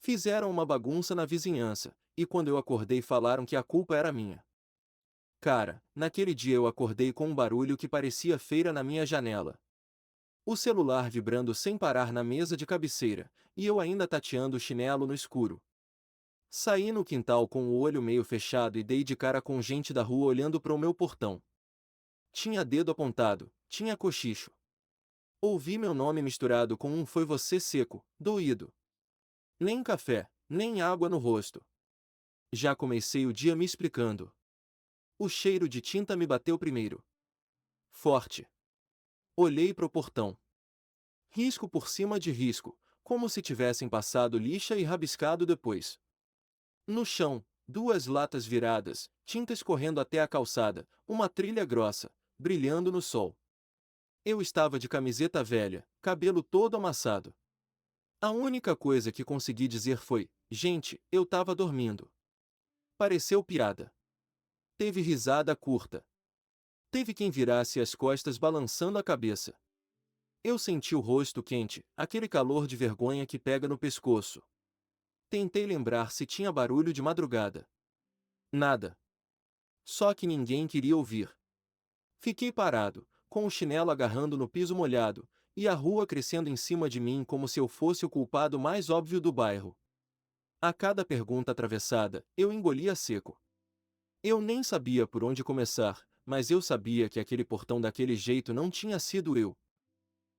Fizeram uma bagunça na vizinhança, e quando eu acordei falaram que a culpa era minha. Cara, naquele dia eu acordei com um barulho que parecia feira na minha janela. O celular vibrando sem parar na mesa de cabeceira, e eu ainda tateando o chinelo no escuro. Saí no quintal com o olho meio fechado e dei de cara com gente da rua olhando para o meu portão. Tinha dedo apontado, tinha cochicho. Ouvi meu nome misturado com um foi você seco, doído. Nem café, nem água no rosto. Já comecei o dia me explicando. O cheiro de tinta me bateu primeiro. Forte. Olhei para o portão. Risco por cima de risco, como se tivessem passado lixa e rabiscado depois. No chão, duas latas viradas, tinta escorrendo até a calçada, uma trilha grossa, brilhando no sol. Eu estava de camiseta velha, cabelo todo amassado. A única coisa que consegui dizer foi: gente, eu tava dormindo. Pareceu piada. Teve risada curta. Teve quem virasse as costas balançando a cabeça. Eu senti o rosto quente, aquele calor de vergonha que pega no pescoço. Tentei lembrar se tinha barulho de madrugada. Nada. Só que ninguém queria ouvir. Fiquei parado, com o chinelo agarrando no piso molhado, e a rua crescendo em cima de mim como se eu fosse o culpado mais óbvio do bairro. A cada pergunta atravessada, eu engolia seco. Eu nem sabia por onde começar, mas eu sabia que aquele portão daquele jeito não tinha sido eu.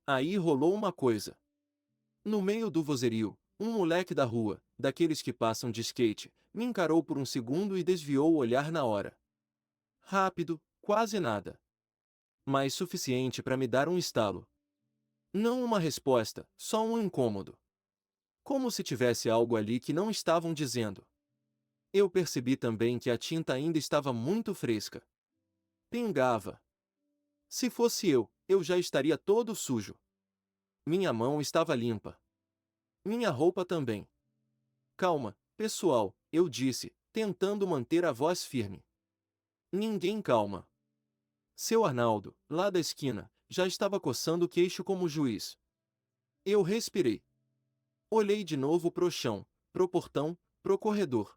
Aí rolou uma coisa. No meio do vozerio, um moleque da rua, daqueles que passam de skate, me encarou por um segundo e desviou o olhar na hora. Rápido, quase nada. Mas suficiente para me dar um estalo. Não uma resposta, só um incômodo. Como se tivesse algo ali que não estavam dizendo. Eu percebi também que a tinta ainda estava muito fresca. Pingava. Se fosse eu já estaria todo sujo. Minha mão estava limpa. Minha roupa também. Calma, pessoal, eu disse, tentando manter a voz firme. Ninguém calma. Seu Arnaldo, lá da esquina, já estava coçando o queixo como juiz. Eu respirei. Olhei de novo pro chão, pro portão, pro corredor.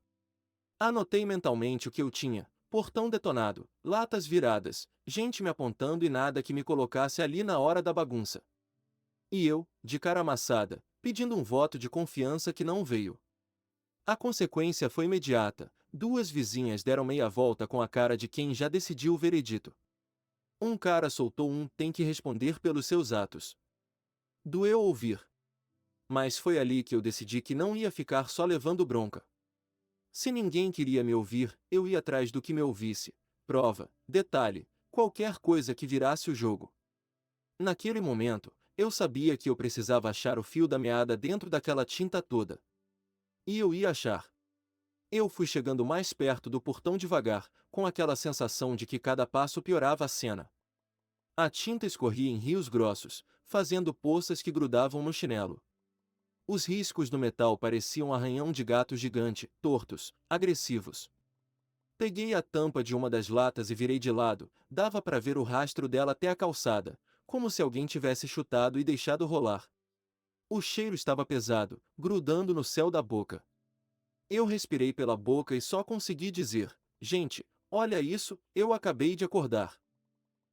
Anotei mentalmente o que eu tinha: portão detonado, latas viradas, gente me apontando e nada que me colocasse ali na hora da bagunça. E eu, de cara amassada, pedindo um voto de confiança que não veio. A consequência foi imediata: duas vizinhas deram meia volta com a cara de quem já decidiu o veredito. Um cara soltou um tem que responder pelos seus atos. Doeu ouvir. Mas foi ali que eu decidi que não ia ficar só levando bronca. Se ninguém queria me ouvir, eu ia atrás do que me ouvisse. Prova, detalhe, qualquer coisa que virasse o jogo. Naquele momento, eu sabia que eu precisava achar o fio da meada dentro daquela tinta toda. E eu ia achar. Eu fui chegando mais perto do portão devagar, com aquela sensação de que cada passo piorava a cena. A tinta escorria em rios grossos, fazendo poças que grudavam no chinelo. Os riscos do metal pareciam um arranhão de gato gigante, tortos, agressivos. Peguei a tampa de uma das latas e virei de lado, dava para ver o rastro dela até a calçada, como se alguém tivesse chutado e deixado rolar. O cheiro estava pesado, grudando no céu da boca. Eu respirei pela boca e só consegui dizer: gente, olha isso, eu acabei de acordar.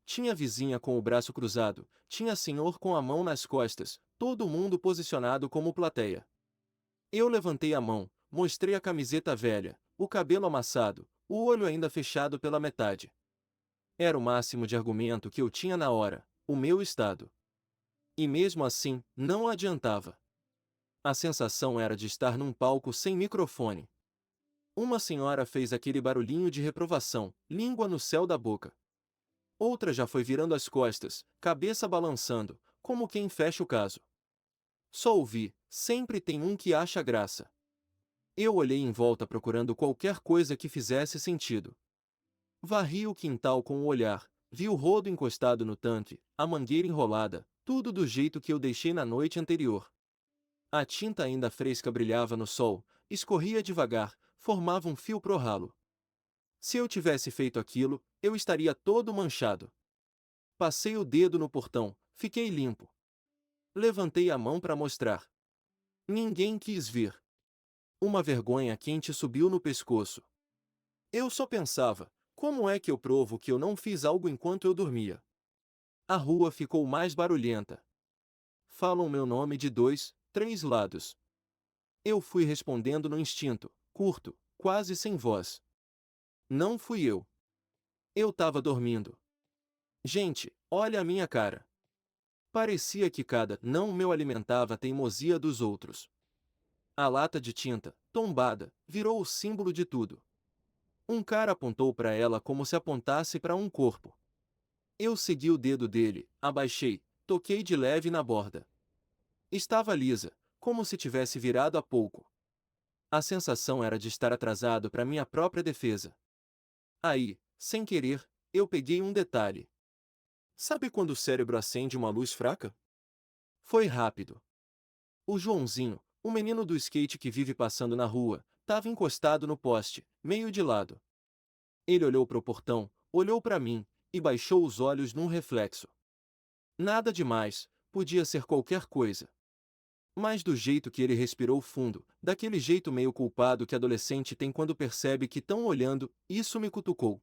Tinha vizinha com o braço cruzado, tinha senhor com a mão nas costas, todo mundo posicionado como plateia. Eu levantei a mão, mostrei a camiseta velha, o cabelo amassado, o olho ainda fechado pela metade. Era o máximo de argumento que eu tinha na hora, o meu estado. E mesmo assim, não adiantava. A sensação era de estar num palco sem microfone. Uma senhora fez aquele barulhinho de reprovação, língua no céu da boca. Outra já foi virando as costas, cabeça balançando, como quem fecha o caso. Só ouvi: sempre tem um que acha graça. Eu olhei em volta procurando qualquer coisa que fizesse sentido. Varri o quintal com o olhar, vi o rodo encostado no tanque, a mangueira enrolada, tudo do jeito que eu deixei na noite anterior. A tinta ainda fresca brilhava no sol, escorria devagar, formava um fio pro ralo. Se eu tivesse feito aquilo, eu estaria todo manchado. Passei o dedo no portão, fiquei limpo. Levantei a mão para mostrar. Ninguém quis vir. Uma vergonha quente subiu no pescoço. Eu só pensava, como é que eu provo que eu não fiz algo enquanto eu dormia? A rua ficou mais barulhenta. Falam meu nome de 2, 3 lados. Eu fui respondendo no instinto, curto, quase sem voz. Não fui eu. Eu tava dormindo. Gente, olha a minha cara. Parecia que cada não meu alimentava a teimosia dos outros. A lata de tinta, tombada, virou o símbolo de tudo. Um cara apontou para ela como se apontasse para um corpo. Eu segui o dedo dele, abaixei, toquei de leve na borda. Estava lisa, como se tivesse virado há pouco. A sensação era de estar atrasado para minha própria defesa. Aí, sem querer, eu peguei um detalhe. Sabe quando o cérebro acende uma luz fraca? Foi rápido. O Joãozinho, o menino do skate que vive passando na rua, estava encostado no poste, meio de lado. Ele olhou para o portão, olhou para mim, e baixou os olhos num reflexo. Nada demais, podia ser qualquer coisa. Mas do jeito que ele respirou fundo, daquele jeito meio culpado que adolescente tem quando percebe que estão olhando, isso me cutucou.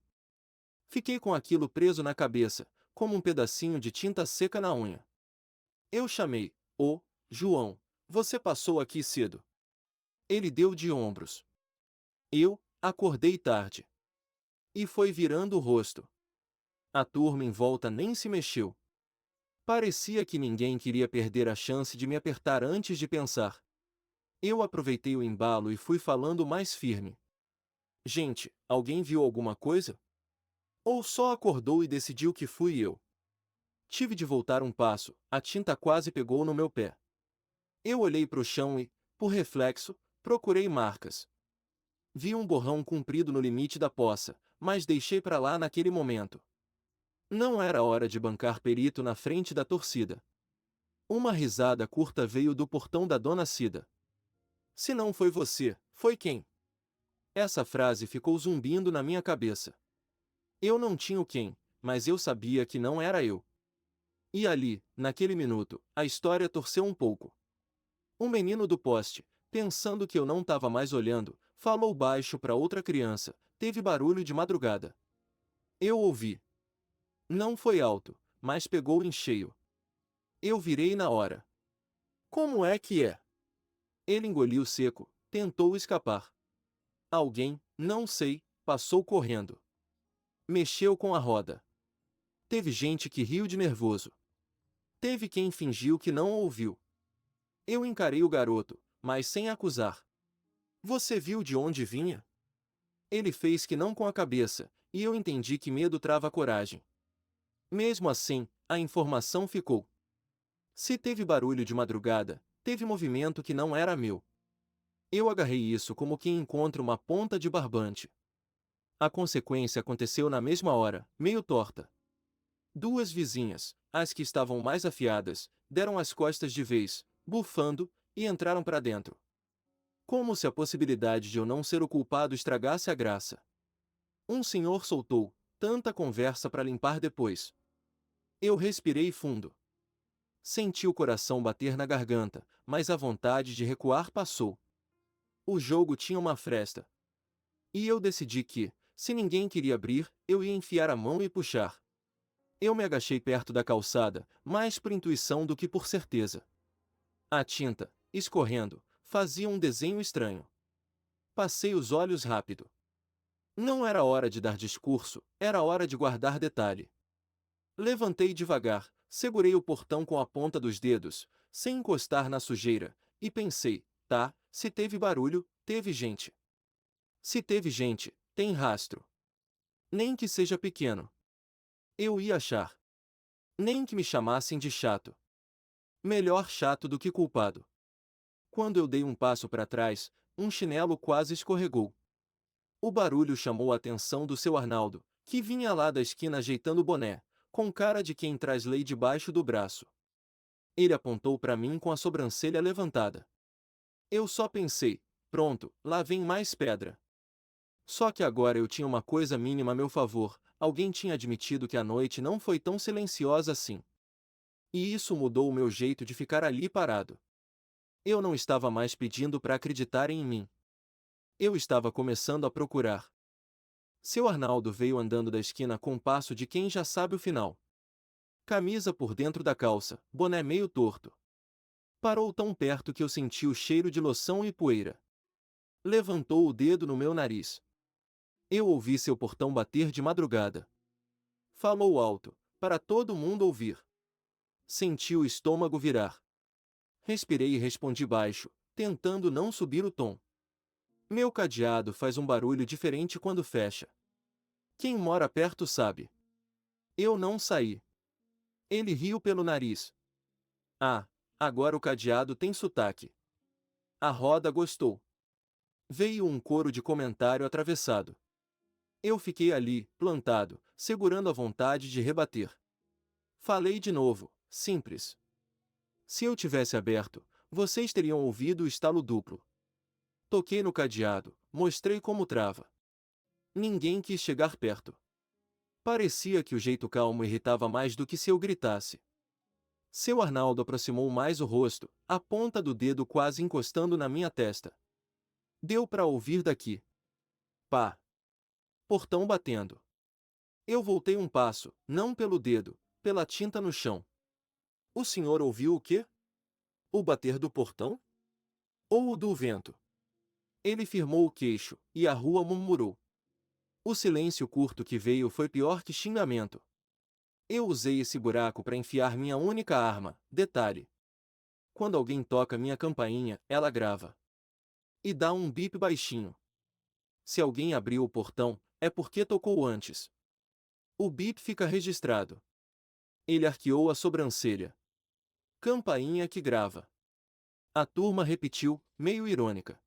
Fiquei com aquilo preso na cabeça, como um pedacinho de tinta seca na unha. Eu chamei, ô, João, você passou aqui cedo. Ele deu de ombros. Eu, acordei tarde. E foi virando o rosto. A turma em volta nem se mexeu. Parecia que ninguém queria perder a chance de me apertar antes de pensar. Eu aproveitei o embalo e fui falando mais firme. Gente, alguém viu alguma coisa? Ou só acordou e decidiu que fui eu? Tive de voltar um passo, a tinta quase pegou no meu pé. Eu olhei para o chão e, por reflexo, procurei marcas. Vi um borrão comprido no limite da poça, mas deixei para lá naquele momento. Não era hora de bancar perito na frente da torcida. Uma risada curta veio do portão da dona Cida. Se não foi você, foi quem? Essa frase ficou zumbindo na minha cabeça. Eu não tinha o quem, mas eu sabia que não era eu. E ali, naquele minuto, a história torceu um pouco. O menino do poste, pensando que eu não estava mais olhando, falou baixo para outra criança, teve barulho de madrugada. Eu ouvi. Não foi alto, mas pegou em cheio. Eu virei na hora. Como é que é? Ele engoliu seco, tentou escapar. Alguém, não sei, passou correndo. Mexeu com a roda. Teve gente que riu de nervoso. Teve quem fingiu que não ouviu. Eu encarei o garoto, mas sem acusar. Você viu de onde vinha? Ele fez que não com a cabeça, e eu entendi que medo trava a coragem. Mesmo assim, a informação ficou. Se teve barulho de madrugada, teve movimento que não era meu. Eu agarrei isso como quem encontra uma ponta de barbante. A consequência aconteceu na mesma hora, meio torta. Duas vizinhas, as que estavam mais afiadas, deram as costas de vez, bufando, e entraram para dentro. Como se a possibilidade de eu não ser o culpado estragasse a graça. Um senhor soltou, tanta conversa para limpar depois. Eu respirei fundo. Senti o coração bater na garganta, mas a vontade de recuar passou. O jogo tinha uma fresta. E eu decidi que, se ninguém queria abrir, eu ia enfiar a mão e puxar. Eu me agachei perto da calçada, mais por intuição do que por certeza. A tinta, escorrendo, fazia um desenho estranho. Passei os olhos rápido. Não era hora de dar discurso, era hora de guardar detalhe. Levantei devagar, segurei o portão com a ponta dos dedos, sem encostar na sujeira, e pensei, tá, se teve barulho, teve gente. Se teve gente, tem rastro. Nem que seja pequeno. Eu ia achar. Nem que me chamassem de chato. Melhor chato do que culpado. Quando eu dei um passo para trás, um chinelo quase escorregou. O barulho chamou a atenção do seu Arnaldo, que vinha lá da esquina ajeitando o boné, com cara de quem traz lei debaixo do braço. Ele apontou para mim com a sobrancelha levantada. Eu só pensei, pronto, lá vem mais pedra. Só que agora eu tinha uma coisa mínima a meu favor, alguém tinha admitido que a noite não foi tão silenciosa assim. E isso mudou o meu jeito de ficar ali parado. Eu não estava mais pedindo para acreditarem em mim. Eu estava começando a procurar. Seu Arnaldo veio andando da esquina com o passo de quem já sabe o final. Camisa por dentro da calça, boné meio torto. Parou tão perto que eu senti o cheiro de loção e poeira. Levantou o dedo no meu nariz. Eu ouvi seu portão bater de madrugada. Falou alto, para todo mundo ouvir. Senti o estômago virar. Respirei e respondi baixo, tentando não subir o tom. Meu cadeado faz um barulho diferente quando fecha. Quem mora perto sabe. Eu não saí. Ele riu pelo nariz. Ah, agora o cadeado tem sotaque. A roda gostou. Veio um coro de comentário atravessado. Eu fiquei ali, plantado, segurando a vontade de rebater. Falei de novo, simples. Se eu tivesse aberto, vocês teriam ouvido o estalo duplo. Toquei no cadeado, mostrei como trava. Ninguém quis chegar perto. Parecia que o jeito calmo irritava mais do que se eu gritasse. Seu Arnaldo aproximou mais o rosto, a ponta do dedo quase encostando na minha testa. Deu para ouvir daqui. Pá! Portão batendo. Eu voltei um passo, não pelo dedo, pela tinta no chão. O senhor ouviu o quê? O bater do portão? Ou o do vento? Ele firmou o queixo, e a rua murmurou. O silêncio curto que veio foi pior que xingamento. Eu usei esse buraco para enfiar minha única arma, detalhe. Quando alguém toca minha campainha, ela grava. E dá um bip baixinho. Se alguém abriu o portão, é porque tocou antes. O bip fica registrado. Ele arqueou a sobrancelha. Campainha que grava. A turma repetiu, meio irônica.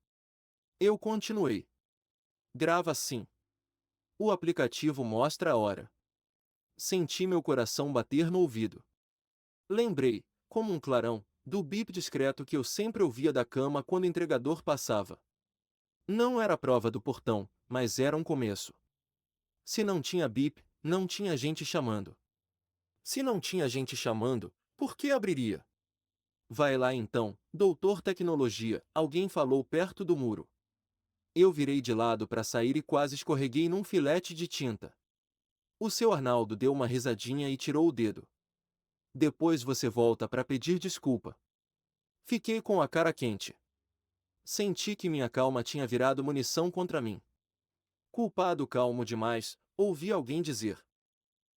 Eu continuei. Grava sim. O aplicativo mostra a hora. Senti meu coração bater no ouvido. Lembrei, como um clarão, do bip discreto que eu sempre ouvia da cama quando o entregador passava. Não era a prova do portão, mas era um começo. Se não tinha bip, não tinha gente chamando. Se não tinha gente chamando, por que abriria? Vai lá então, doutor Tecnologia, alguém falou perto do muro. Eu virei de lado para sair e quase escorreguei num filete de tinta. O seu Arnaldo deu uma risadinha e tirou o dedo. Depois você volta para pedir desculpa. Fiquei com a cara quente. Senti que minha calma tinha virado munição contra mim. Culpado calmo demais, ouvi alguém dizer.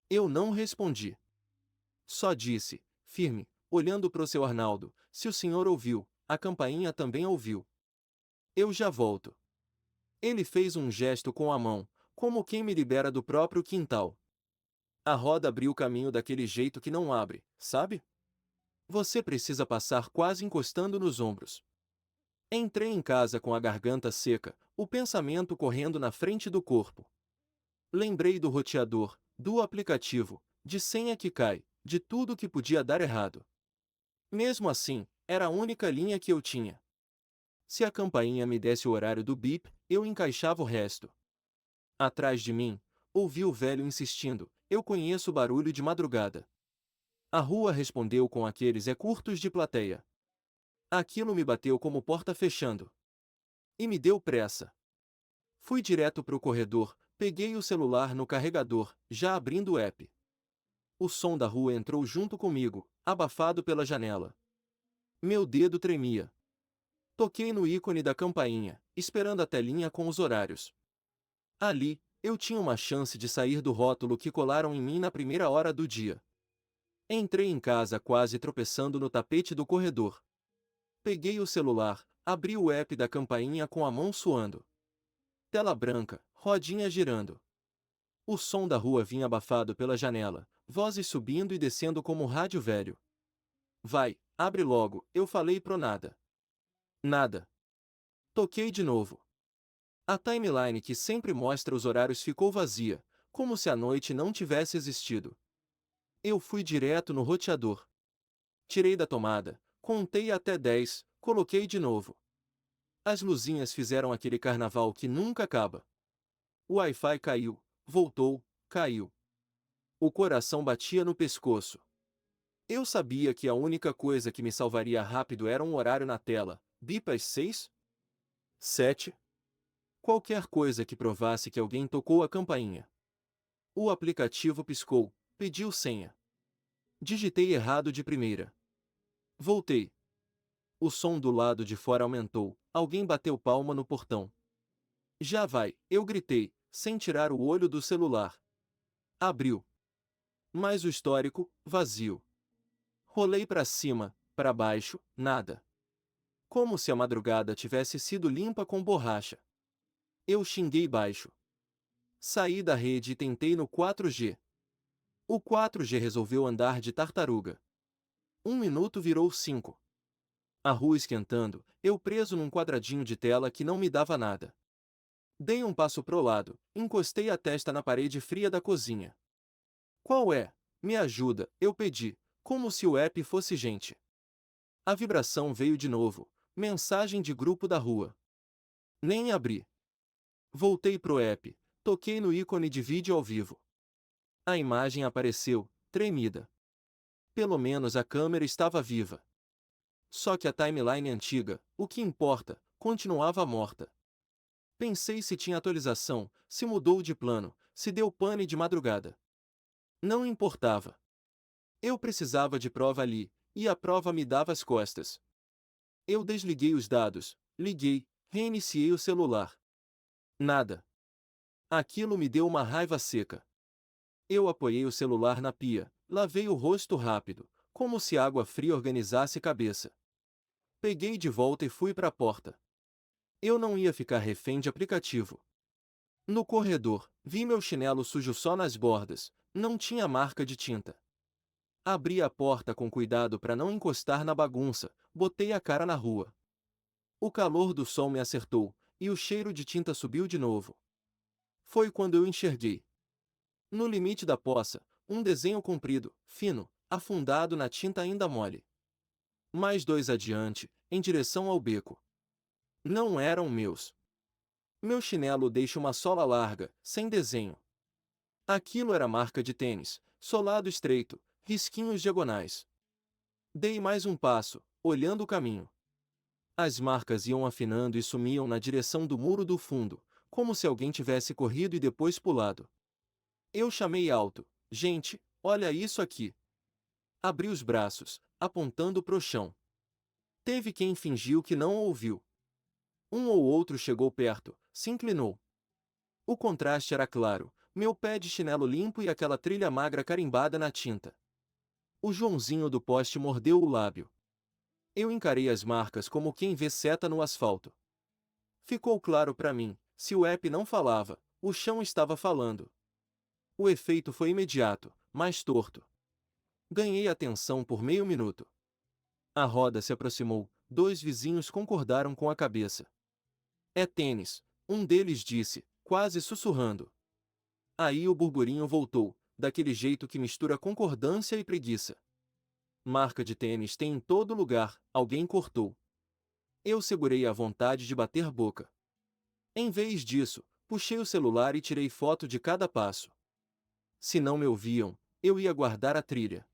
Eu não respondi. Só disse, firme, olhando para o seu Arnaldo, se o senhor ouviu, a campainha também ouviu. Eu já volto. Ele fez um gesto com a mão, como quem me libera do próprio quintal. A roda abriu o caminho daquele jeito que não abre, sabe? Você precisa passar quase encostando nos ombros. Entrei em casa com a garganta seca, o pensamento correndo na frente do corpo. Lembrei do roteador, do aplicativo, de senha que cai, de tudo que podia dar errado. Mesmo assim, era a única linha que eu tinha. Se a campainha me desse o horário do bip, eu encaixava o resto. Atrás de mim, ouvi o velho insistindo, eu conheço o barulho de madrugada. A rua respondeu com aqueles curtos de plateia. Aquilo me bateu como porta fechando. E me deu pressa. Fui direto para o corredor, peguei o celular no carregador, já abrindo o app. O som da rua entrou junto comigo, abafado pela janela. Meu dedo tremia. Toquei no ícone da campainha, esperando a telinha com os horários. Ali, eu tinha uma chance de sair do rótulo que colaram em mim na primeira hora do dia. Entrei em casa quase tropeçando no tapete do corredor. Peguei o celular, abri o app da campainha com a mão suando. Tela branca, rodinha girando. O som da rua vinha abafado pela janela, vozes subindo e descendo como rádio velho. Vai, abre logo, eu falei pro nada. Nada. Toquei de novo. A timeline que sempre mostra os horários ficou vazia, como se a noite não tivesse existido. Eu fui direto no roteador. Tirei da tomada, contei até 10, coloquei de novo. As luzinhas fizeram aquele carnaval que nunca acaba. O Wi-Fi caiu, voltou, caiu. O coração batia no pescoço. Eu sabia que a única coisa que me salvaria rápido era um horário na tela, bip às 6, 7. Qualquer coisa que provasse que alguém tocou a campainha. O aplicativo piscou, pediu senha. Digitei errado de primeira. Voltei. O som do lado de fora aumentou, alguém bateu palma no portão. Já vai, eu gritei, sem tirar o olho do celular. Abriu. Mas o histórico, vazio. Rolei para cima, para baixo, nada. Como se a madrugada tivesse sido limpa com borracha. Eu xinguei baixo. Saí da rede e tentei no 4G. O 4G resolveu andar de tartaruga. 1 minuto virou 5. A rua esquentando, eu preso num quadradinho de tela que não me dava nada. Dei um passo pro lado, encostei a testa na parede fria da cozinha. Qual é? Me ajuda, eu pedi, como se o app fosse gente. A vibração veio de novo, mensagem de grupo da rua. Nem abri. Voltei pro app, toquei no ícone de vídeo ao vivo. A imagem apareceu, tremida. Pelo menos a câmera estava viva. Só que a timeline antiga, o que importa, continuava morta. Pensei se tinha atualização, se mudou de plano, se deu pane de madrugada. Não importava. Eu precisava de prova ali, e a prova me dava as costas. Eu desliguei os dados, liguei, reiniciei o celular. Nada. Aquilo me deu uma raiva seca. Eu apoiei o celular na pia, lavei o rosto rápido, como se água fria organizasse cabeça. Peguei de volta e fui para a porta. Eu não ia ficar refém de aplicativo. No corredor, vi meu chinelo sujo só nas bordas, não tinha marca de tinta. Abri a porta com cuidado para não encostar na bagunça, botei a cara na rua. O calor do sol me acertou, e o cheiro de tinta subiu de novo. Foi quando eu enxerguei. No limite da poça, um desenho comprido, fino, afundado na tinta ainda mole. Mais dois adiante, em direção ao beco. Não eram meus. Meu chinelo deixa uma sola larga, sem desenho. Aquilo era marca de tênis, solado estreito, risquinhos diagonais. Dei mais um passo, olhando o caminho. As marcas iam afinando e sumiam na direção do muro do fundo, como se alguém tivesse corrido e depois pulado. Eu chamei alto: gente, olha isso aqui. Abri os braços, apontando pro chão. Teve quem fingiu que não ouviu. Um ou outro chegou perto, se inclinou. O contraste era claro, meu pé de chinelo limpo e aquela trilha magra carimbada na tinta. O Joãozinho do poste mordeu o lábio. Eu encarei as marcas como quem vê seta no asfalto. Ficou claro para mim, se o app não falava, o chão estava falando. O efeito foi imediato, mais torto. Ganhei atenção por meio minuto. A roda se aproximou, dois vizinhos concordaram com a cabeça. É tênis, um deles disse, quase sussurrando. Aí o burburinho voltou, daquele jeito que mistura concordância e preguiça. Marca de tênis tem em todo lugar, alguém cortou. Eu segurei a vontade de bater boca. Em vez disso, puxei o celular e tirei foto de cada passo. Se não me ouviam, eu ia guardar a trilha.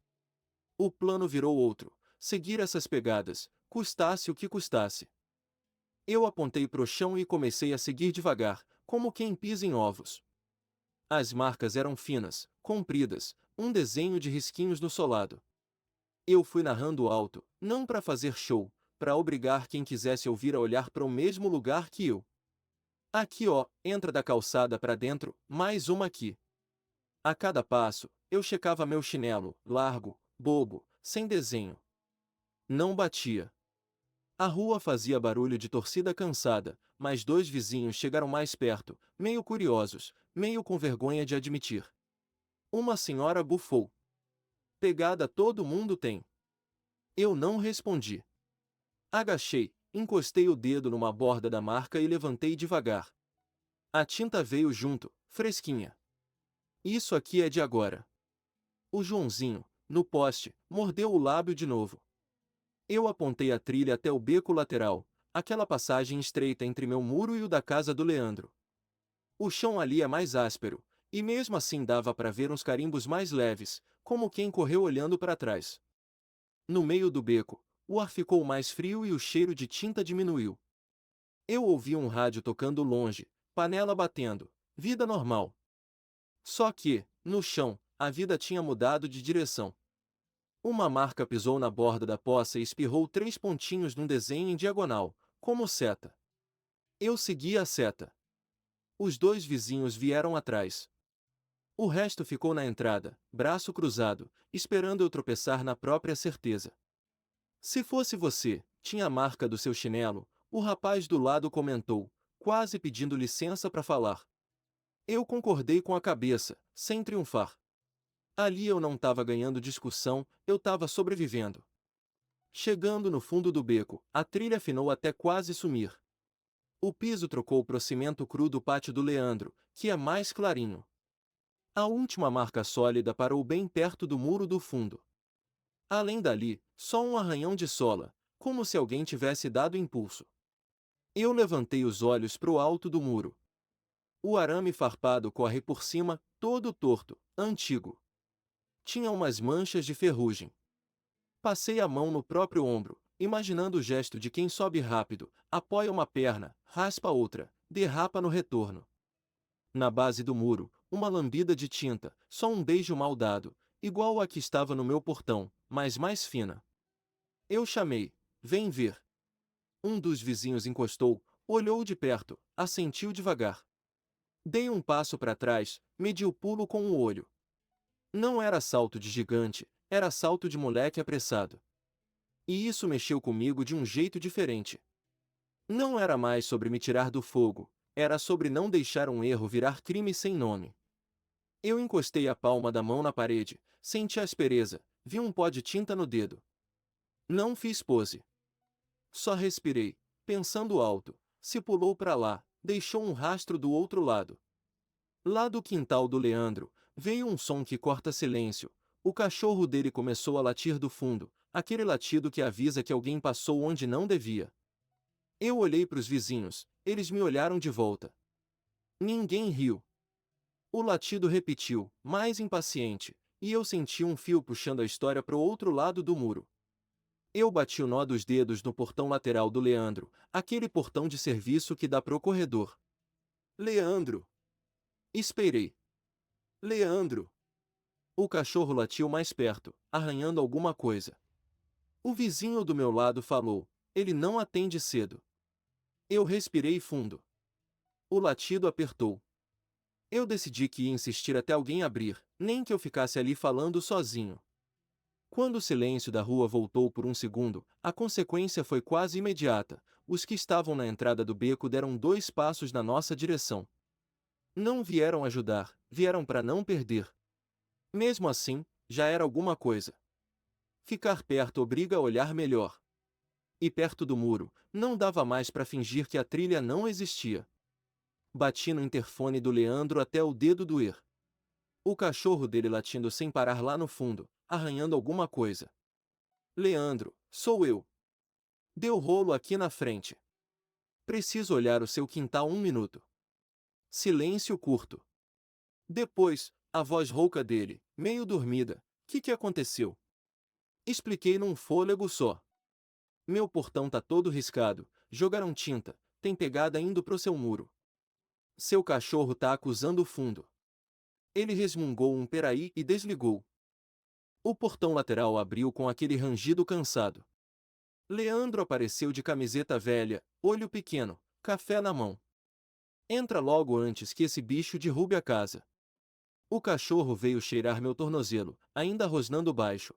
O plano virou outro, seguir essas pegadas, custasse o que custasse. Eu apontei pro chão e comecei a seguir devagar, como quem pisa em ovos. As marcas eram finas, compridas, um desenho de risquinhos no solado. Eu fui narrando alto, não para fazer show, para obrigar quem quisesse ouvir a olhar para o mesmo lugar que eu. Aqui ó, entra da calçada para dentro, mais uma aqui. A cada passo, eu checava meu chinelo, largo, bobo, sem desenho. Não batia. A rua fazia barulho de torcida cansada, mas dois vizinhos chegaram mais perto, meio curiosos, meio com vergonha de admitir. Uma senhora bufou. Pegada todo mundo tem. Eu não respondi. Agachei, encostei o dedo numa borda da marca e levantei devagar. A tinta veio junto, fresquinha. Isso aqui é de agora. O Joãozinho, no poste, mordeu o lábio de novo. Eu apontei a trilha até o beco lateral, aquela passagem estreita entre meu muro e o da casa do Leandro. O chão ali é mais áspero, e mesmo assim dava para ver uns carimbos mais leves, como quem correu olhando para trás. No meio do beco, o ar ficou mais frio e o cheiro de tinta diminuiu. Eu ouvi um rádio tocando longe, panela batendo, vida normal. Só que, no chão, a vida tinha mudado de direção. Uma marca pisou na borda da poça e espirrou 3 pontinhos num desenho em diagonal, como seta. Eu segui a seta. Os 2 vizinhos vieram atrás. O resto ficou na entrada, braço cruzado, esperando eu tropeçar na própria certeza. Se fosse você, tinha a marca do seu chinelo, o rapaz do lado comentou, quase pedindo licença para falar. Eu concordei com a cabeça, sem triunfar. Ali eu não estava ganhando discussão, eu estava sobrevivendo. Chegando no fundo do beco, a trilha afinou até quase sumir. O piso trocou pro cimento cru do pátio do Leandro, que é mais clarinho. A última marca sólida parou bem perto do muro do fundo. Além dali, só um arranhão de sola, como se alguém tivesse dado impulso. Eu levantei os olhos pro alto do muro. O arame farpado corre por cima, todo torto, antigo. Tinha umas manchas de ferrugem. Passei a mão no próprio ombro, imaginando o gesto de quem sobe rápido, apoia uma perna, raspa outra, derrapa no retorno. Na base do muro, uma lambida de tinta, só um beijo mal dado, igual a que estava no meu portão, mas mais fina. Eu chamei, vem ver. Um dos vizinhos encostou, olhou de perto, assentiu devagar. Dei um passo para trás, medi o pulo com o olho. Não era salto de gigante, era salto de moleque apressado. E isso mexeu comigo de um jeito diferente. Não era mais sobre me tirar do fogo, era sobre não deixar um erro virar crime sem nome. Eu encostei a palma da mão na parede, senti a aspereza, vi um pó de tinta no dedo. Não fiz pose. Só respirei, pensando alto, se pulou para lá, deixou um rastro do outro lado. Lá do quintal do Leandro, veio um som que corta silêncio. O cachorro dele começou a latir do fundo, aquele latido que avisa que alguém passou onde não devia. Eu olhei para os vizinhos, eles me olharam de volta. Ninguém riu. O latido repetiu, mais impaciente, e eu senti um fio puxando a história para o outro lado do muro. Eu bati o nó dos dedos no portão lateral do Leandro, aquele portão de serviço que dá pro corredor. Leandro! Esperei. Leandro! O cachorro latiu mais perto, arranhando alguma coisa. O vizinho do meu lado falou, ele não atende cedo. Eu respirei fundo. O latido apertou. Eu decidi que ia insistir até alguém abrir, nem que eu ficasse ali falando sozinho. Quando o silêncio da rua voltou por um segundo, a consequência foi quase imediata. Os que estavam na entrada do beco deram 2 passos na nossa direção. Não vieram ajudar, vieram para não perder. Mesmo assim, já era alguma coisa. Ficar perto obriga a olhar melhor. E perto do muro, não dava mais para fingir que a trilha não existia. Bati no interfone do Leandro até o dedo doer. O cachorro dele latindo sem parar lá no fundo, arranhando alguma coisa. Leandro, sou eu. Deu rolo aqui na frente. Preciso olhar o seu quintal 1 minuto. Silêncio curto. Depois, a voz rouca dele, meio dormida. Que aconteceu? Expliquei num fôlego só. Meu portão tá todo riscado, jogaram tinta, tem pegada indo pro seu muro. Seu cachorro tá acusando o fundo. Ele resmungou um peraí e desligou. O portão lateral abriu com aquele rangido cansado. Leandro apareceu de camiseta velha, olho pequeno, café na mão. Entra logo antes que esse bicho derrube a casa. O cachorro veio cheirar meu tornozelo, ainda rosnando baixo.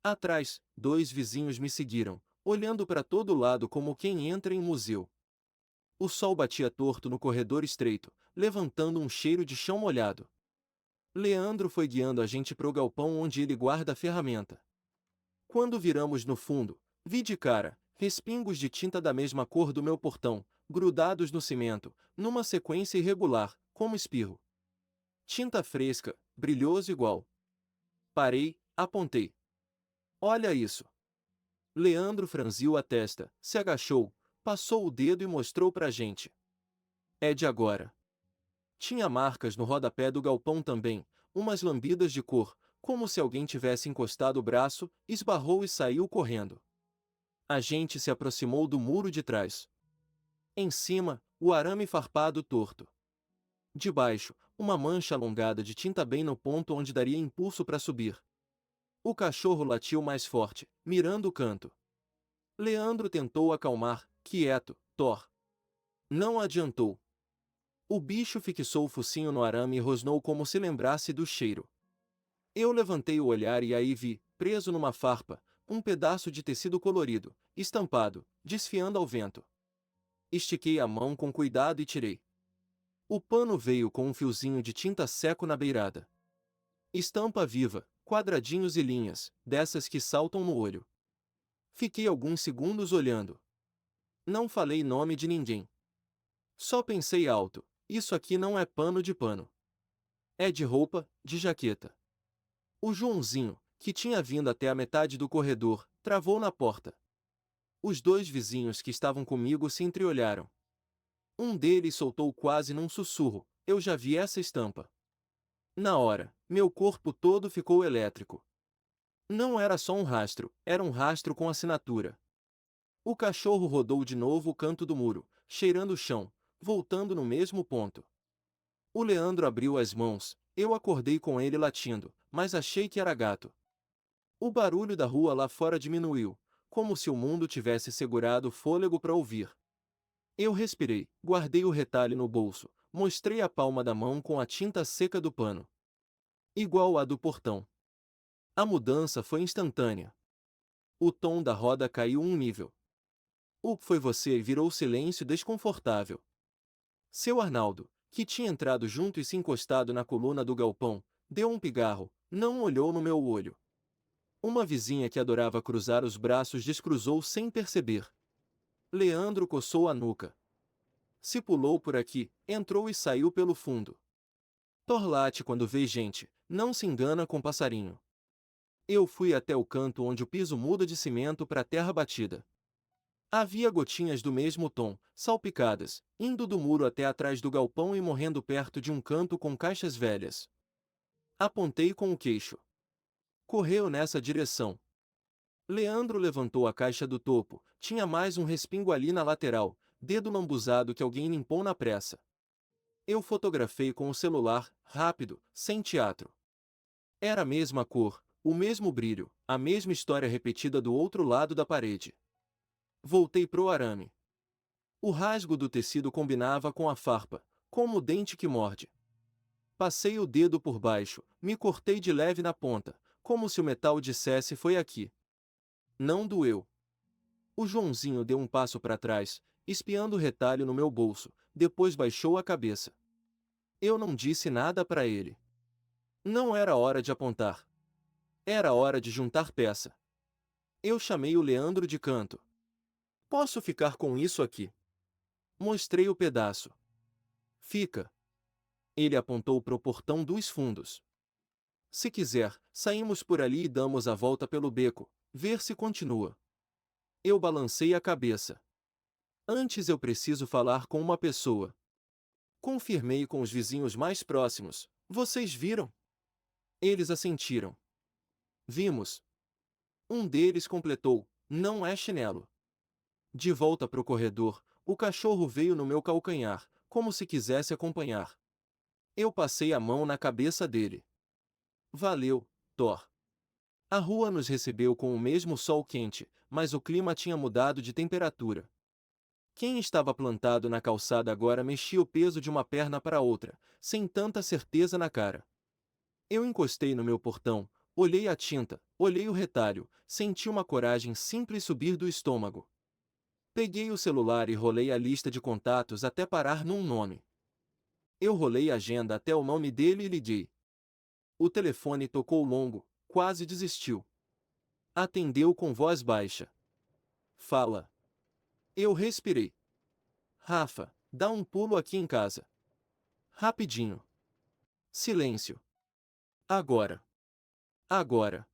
Atrás, 2 vizinhos me seguiram, olhando para todo lado como quem entra em museu. O sol batia torto no corredor estreito, levantando um cheiro de chão molhado. Leandro foi guiando a gente pro galpão onde ele guarda a ferramenta. Quando viramos no fundo, vi de cara, respingos de tinta da mesma cor do meu portão, grudados no cimento, numa sequência irregular, como espirro. Tinta fresca, brilhoso igual. Parei, apontei. Olha isso. Leandro franziu a testa, se agachou, passou o dedo e mostrou pra gente. É de agora. Tinha marcas no rodapé do galpão também, umas lambidas de cor, como se alguém tivesse encostado o braço, esbarrou e saiu correndo. A gente se aproximou do muro de trás. Em cima, o arame farpado torto. Debaixo, uma mancha alongada de tinta bem no ponto onde daria impulso para subir. O cachorro latiu mais forte, mirando o canto. Leandro tentou acalmar, quieto, Thor. Não adiantou. O bicho fixou o focinho no arame e rosnou como se lembrasse do cheiro. Eu levantei o olhar e aí vi, preso numa farpa, um pedaço de tecido colorido, estampado, desfiando ao vento. Estiquei a mão com cuidado e tirei. O pano veio com um fiozinho de tinta seco na beirada. Estampa viva, quadradinhos e linhas, dessas que saltam no olho. Fiquei alguns segundos olhando. Não falei nome de ninguém. Só pensei alto, isso aqui não é pano de pano. É de roupa, de jaqueta. O Joãozinho, que tinha vindo até a metade do corredor, travou na porta. Os dois vizinhos que estavam comigo se entreolharam. Um deles soltou quase num sussurro: eu já vi essa estampa. Na hora, meu corpo todo ficou elétrico. Não era só um rastro, era um rastro com assinatura. O cachorro rodou de novo o canto do muro, cheirando o chão, voltando no mesmo ponto. O Leandro abriu as mãos, eu acordei com ele latindo, mas achei que era gato. O barulho da rua lá fora diminuiu, como se o mundo tivesse segurado o fôlego para ouvir. Eu respirei, guardei o retalho no bolso, mostrei a palma da mão com a tinta seca do pano. Igual a do portão. A mudança foi instantânea. O tom da roda caiu um nível. O foi você virou silêncio desconfortável. Seu Arnaldo, que tinha entrado junto e se encostado na coluna do galpão, deu um pigarro, não olhou no meu olho. Uma vizinha que adorava cruzar os braços descruzou sem perceber. Leandro coçou a nuca. Se pulou por aqui, entrou e saiu pelo fundo. Torlate quando vê gente, não se engana com passarinho. Eu fui até o canto onde o piso muda de cimento para terra batida. Havia gotinhas do mesmo tom, salpicadas, indo do muro até atrás do galpão e morrendo perto de um canto com caixas velhas. Apontei com o queixo. Correu nessa direção. Leandro levantou a caixa do topo, tinha mais um respingo ali na lateral, dedo lambuzado que alguém limpou na pressa. Eu fotografei com o celular, rápido, sem teatro. Era a mesma cor, o mesmo brilho, a mesma história repetida do outro lado da parede. Voltei pro arame. O rasgo do tecido combinava com a farpa, como o dente que morde. Passei o dedo por baixo, me cortei de leve na ponta, como se o metal dissesse foi aqui. Não doeu. O Joãozinho deu um passo para trás, espiando o retalho no meu bolso, depois baixou a cabeça. Eu não disse nada para ele. Não era hora de apontar. Era hora de juntar peça. Eu chamei o Leandro de canto. Posso ficar com isso aqui? Mostrei o pedaço. Fica. Ele apontou pro portão dos fundos. Se quiser, saímos por ali e damos a volta pelo beco, ver se continua. Eu balancei a cabeça. Antes eu preciso falar com uma pessoa. Confirmei com os vizinhos mais próximos. Vocês viram? Eles assentiram. Vimos. Um deles completou. Não é chinelo. De volta pro corredor, o cachorro veio no meu calcanhar, como se quisesse acompanhar. Eu passei a mão na cabeça dele. Valeu, Thor. A rua nos recebeu com o mesmo sol quente, mas o clima tinha mudado de temperatura. Quem estava plantado na calçada agora mexia o peso de uma perna para outra, sem tanta certeza na cara. Eu encostei no meu portão, olhei a tinta, olhei o retalho, senti uma coragem simples subir do estômago. Peguei o celular e rolei a lista de contatos até parar num nome. Eu rolei a agenda até o nome dele e liguei. O telefone tocou longo, quase desistiu. Atendeu com voz baixa. Fala. Eu respirei. Rafa, dá um pulo aqui em casa. Rapidinho. Silêncio. Agora. Agora.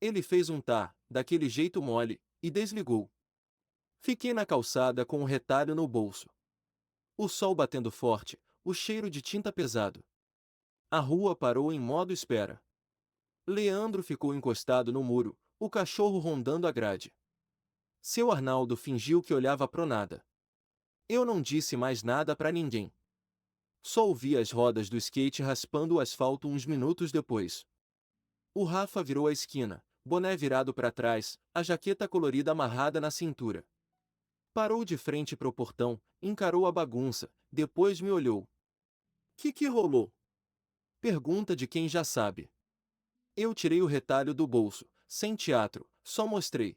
Ele fez um tá, daquele jeito mole, e desligou. Fiquei na calçada com o retalho no bolso. O sol batendo forte, o cheiro de tinta pesado. A rua parou em modo espera. Leandro ficou encostado no muro, o cachorro rondando a grade. Seu Arnaldo fingiu que olhava pro nada. Eu não disse mais nada para ninguém. Só ouvi as rodas do skate raspando o asfalto uns minutos depois. O Rafa virou a esquina, boné virado para trás, a jaqueta colorida amarrada na cintura. Parou de frente pro portão, encarou a bagunça, depois me olhou. Que rolou? Pergunta de quem já sabe. Eu tirei o retalho do bolso, sem teatro, só mostrei.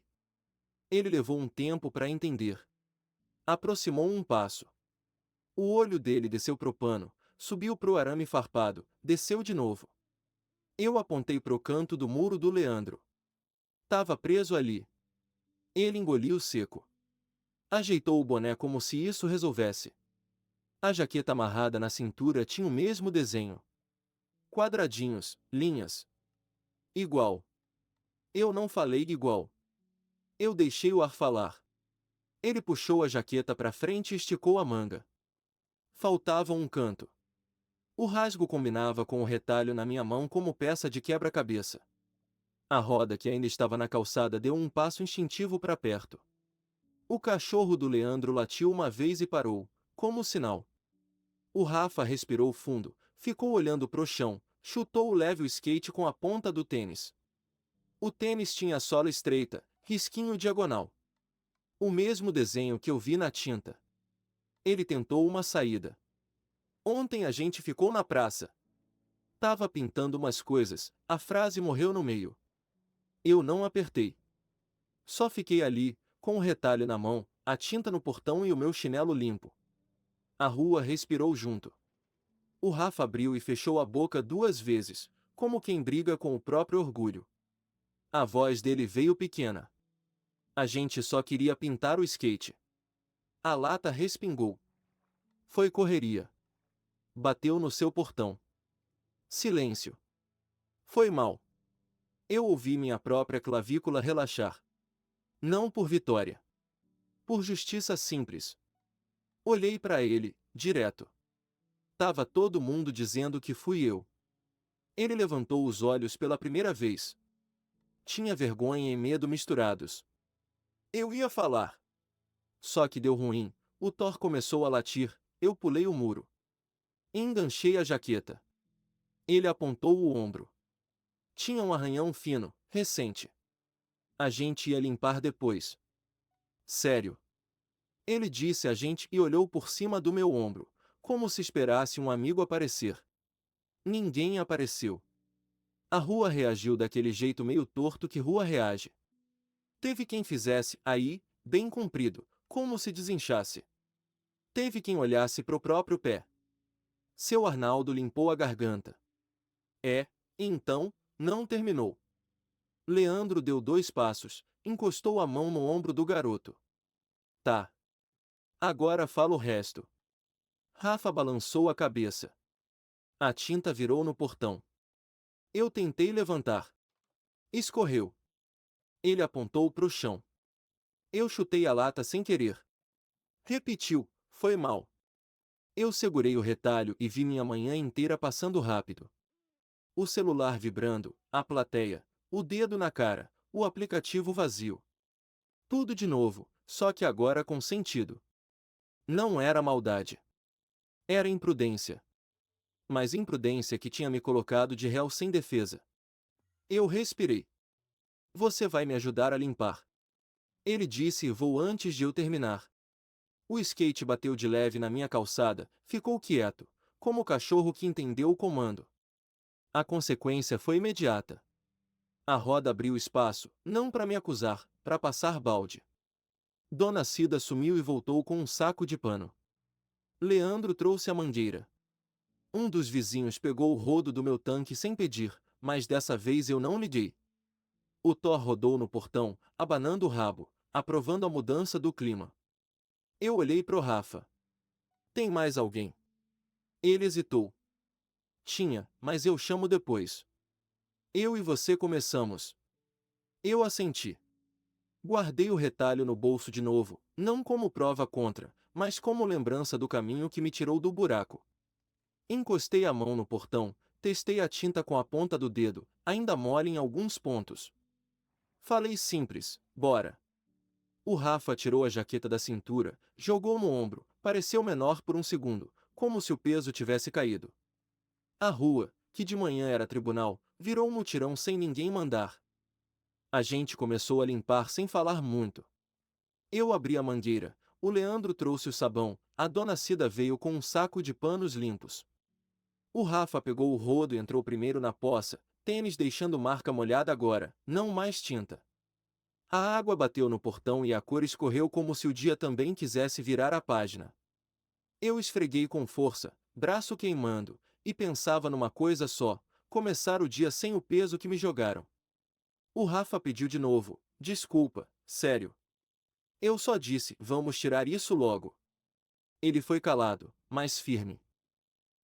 Ele levou um tempo para entender. Aproximou um passo. O olho dele desceu pro pano, subiu pro arame farpado, desceu de novo. Eu apontei pro canto do muro do Leandro. Tava preso ali. Ele engoliu seco. Ajeitou o boné como se isso resolvesse. A jaqueta amarrada na cintura tinha o mesmo desenho. Quadradinhos, linhas. Igual. Eu não falei igual. Eu deixei o ar falar. Ele puxou a jaqueta para frente e esticou a manga. Faltava um canto. O rasgo combinava com o retalho na minha mão como peça de quebra-cabeça. A roda que ainda estava na calçada deu um passo instintivo para perto. O cachorro do Leandro latiu uma vez e parou, como sinal. O Rafa respirou fundo, ficou olhando pro chão, chutou leve o skate com a ponta do tênis. O tênis tinha sola estreita, risquinho diagonal. O mesmo desenho que eu vi na tinta. Ele tentou uma saída. Ontem a gente ficou na praça. Tava pintando umas coisas, a frase morreu no meio. Eu não apertei. Só fiquei ali, com o retalho na mão, a tinta no portão e o meu chinelo limpo. A rua respirou junto. O Rafa abriu e fechou a boca 2 vezes, como quem briga com o próprio orgulho. A voz dele veio pequena. A gente só queria pintar o skate. A lata respingou. Foi correria. Bateu no seu portão. Silêncio. Foi mal. Eu ouvi minha própria clavícula relaxar. Não por vitória. Por justiça simples. Olhei para ele, direto. Tava todo mundo dizendo que fui eu. Ele levantou os olhos pela primeira vez. Tinha vergonha e medo misturados. Eu ia falar. Só que deu ruim, o Thor começou a latir, eu pulei o muro. Enganchei a jaqueta. Ele apontou o ombro. Tinha um arranhão fino, recente. A gente ia limpar depois. Sério. Ele disse a gente e olhou por cima do meu ombro, como se esperasse um amigo aparecer. Ninguém apareceu. A rua reagiu daquele jeito meio torto que rua reage. Teve quem fizesse, aí, bem comprido, como se desinchasse. Teve quem olhasse pro próprio pé. Seu Arnaldo limpou a garganta. E então, não terminou. Leandro deu 2 passos, encostou a mão no ombro do garoto. Tá. Agora fala o resto. Rafa balançou a cabeça. A tinta virou no portão. Eu tentei levantar. Escorreu. Ele apontou pro chão. Eu chutei a lata sem querer. Repetiu, foi mal. Eu segurei o retalho e vi minha manhã inteira passando rápido. O celular vibrando, a plateia, o dedo na cara, o aplicativo vazio. Tudo de novo, só que agora com sentido. Não era maldade. Era imprudência. Mas imprudência que tinha me colocado de réu sem defesa. Eu respirei. Você vai me ajudar a limpar. Ele disse e vou antes de eu terminar. O skate bateu de leve na minha calçada, ficou quieto, como o cachorro que entendeu o comando. A consequência foi imediata. A roda abriu espaço, não para me acusar, para passar balde. Dona Cida sumiu e voltou com um saco de pano. Leandro trouxe a mangueira. Um dos vizinhos pegou o rodo do meu tanque sem pedir, mas dessa vez eu não liguei. O Thor rodou no portão, abanando o rabo, aprovando a mudança do clima. Eu olhei pro Rafa. Tem mais alguém? Ele hesitou. Tinha, mas eu chamo depois. Eu e você começamos. Eu assenti. Guardei o retalho no bolso de novo, não como prova contra, mas como lembrança do caminho que me tirou do buraco. Encostei a mão no portão, testei a tinta com a ponta do dedo, ainda mole em alguns pontos. Falei simples, bora. O Rafa tirou a jaqueta da cintura, jogou no ombro, pareceu menor por um segundo, como se o peso tivesse caído. A rua, que de manhã era tribunal, virou um mutirão sem ninguém mandar. A gente começou a limpar sem falar muito. Eu abri a mangueira, o Leandro trouxe o sabão, a dona Cida veio com um saco de panos limpos. O Rafa pegou o rodo e entrou primeiro na poça, tênis deixando marca molhada agora, não mais tinta. A água bateu no portão e a cor escorreu como se o dia também quisesse virar a página. Eu esfreguei com força, braço queimando, e pensava numa coisa só: começar o dia sem o peso que me jogaram. O Rafa pediu de novo: desculpa, sério. Eu só disse: vamos tirar isso logo. Ele foi calado, mas firme.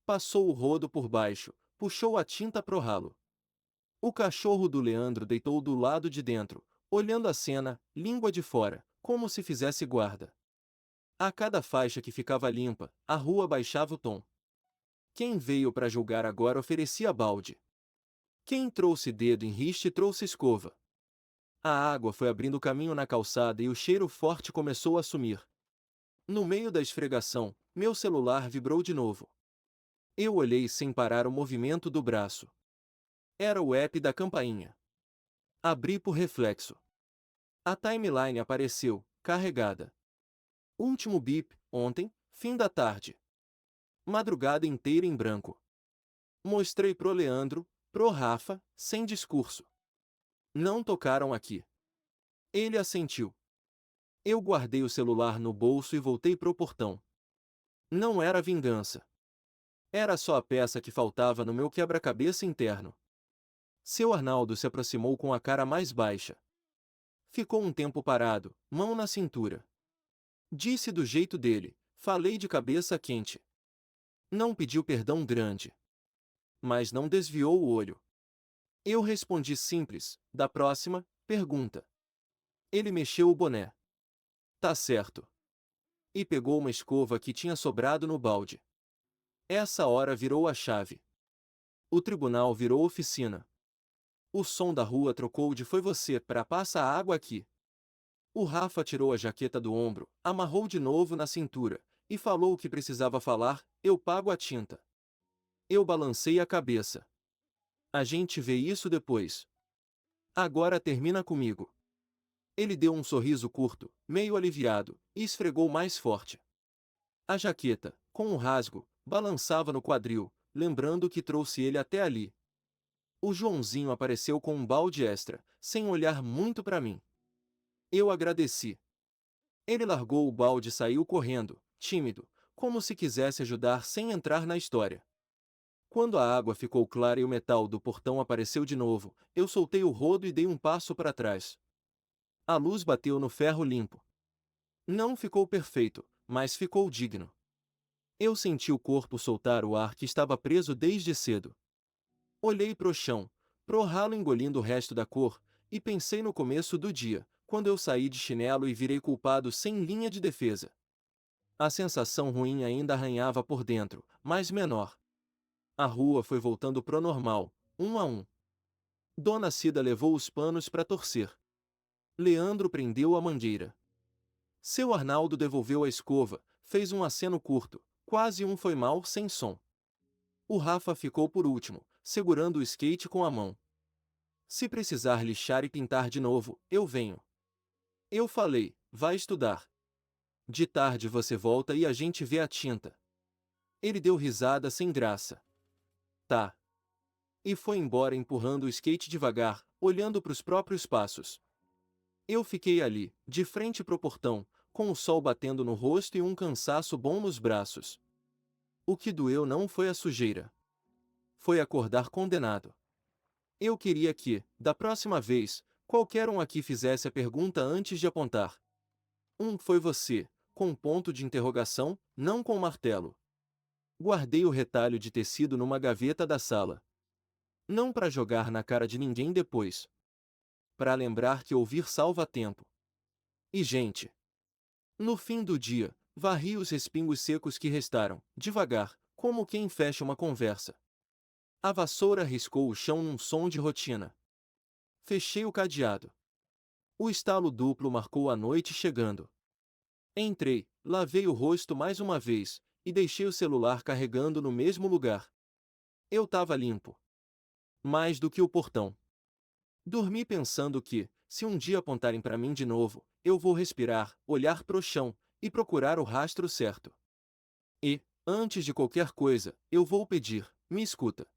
Passou o rodo por baixo, puxou a tinta pro ralo. O cachorro do Leandro deitou do lado de dentro, olhando a cena, língua de fora, como se fizesse guarda. A cada faixa que ficava limpa, a rua baixava o tom. Quem veio para julgar agora oferecia balde. Quem trouxe dedo em riste trouxe escova. A água foi abrindo caminho na calçada e o cheiro forte começou a sumir. No meio da esfregação, meu celular vibrou de novo. Eu olhei sem parar o movimento do braço. Era o app da campainha. Abri por reflexo. A timeline apareceu, carregada. Último bip, ontem, fim da tarde. Madrugada inteira em branco. Mostrei pro Leandro, pro Rafa, sem discurso. Não tocaram aqui. Ele assentiu. Eu guardei o celular no bolso e voltei pro portão. Não era vingança. Era só a peça que faltava no meu quebra-cabeça interno. Seu Arnaldo se aproximou com a cara mais baixa. Ficou um tempo parado, mão na cintura. Disse do jeito dele: falei de cabeça quente. Não pediu perdão grande. Mas não desviou o olho. Eu respondi simples: da próxima, pergunta. Ele mexeu o boné. Tá certo. E pegou uma escova que tinha sobrado no balde. Essa hora virou a chave. O tribunal virou oficina. O som da rua trocou de "foi você" para "passa a água aqui". O Rafa tirou a jaqueta do ombro, amarrou de novo na cintura, e falou o que precisava falar: eu pago a tinta. Eu balancei a cabeça. A gente vê isso depois. Agora termina comigo. Ele deu um sorriso curto, meio aliviado, e esfregou mais forte. A jaqueta, com um rasgo, balançava no quadril, lembrando que trouxe ele até ali. O Joãozinho apareceu com um balde extra, sem olhar muito para mim. Eu agradeci. Ele largou o balde e saiu correndo, tímido, como se quisesse ajudar sem entrar na história. Quando a água ficou clara e o metal do portão apareceu de novo, eu soltei o rodo e dei um passo para trás. A luz bateu no ferro limpo. Não ficou perfeito, mas ficou digno. Eu senti o corpo soltar o ar que estava preso desde cedo. Olhei pro chão, pro ralo engolindo o resto da cor, e pensei no começo do dia, quando eu saí de chinelo e virei culpado sem linha de defesa. A sensação ruim ainda arranhava por dentro, mas menor. A rua foi voltando pro normal, um a um. Dona Cida levou os panos para torcer. Leandro prendeu a mangueira. Seu Arnaldo devolveu a escova, fez um aceno curto, quase um foi mal sem som. O Rafa ficou por último, segurando o skate com a mão. Se precisar lixar e pintar de novo, eu venho. Eu falei: vai estudar. De tarde você volta e a gente vê a tinta. Ele deu risada sem graça. Tá. E foi embora empurrando o skate devagar, olhando para os próprios passos. Eu fiquei ali, de frente pro portão, com o sol batendo no rosto e um cansaço bom nos braços. O que doeu não foi a sujeira. Foi acordar condenado. Eu queria que, da próxima vez, qualquer um aqui fizesse a pergunta antes de apontar. Foi você, com ponto de interrogação, não com martelo. Guardei o retalho de tecido numa gaveta da sala. Não para jogar na cara de ninguém depois. Para lembrar que ouvir salva tempo. E gente. No fim do dia, varri os respingos secos que restaram, devagar, como quem fecha uma conversa. A vassoura riscou o chão num som de rotina. Fechei o cadeado. O estalo duplo marcou a noite chegando. Entrei, Lavei o rosto mais uma vez, e deixei o celular carregando no mesmo lugar. Eu tava limpo. Mais do que o portão. Dormi pensando que, se um dia apontarem para mim de novo, eu vou respirar, olhar pro chão, e procurar o rastro certo. E, antes de qualquer coisa, eu vou pedir: me escuta.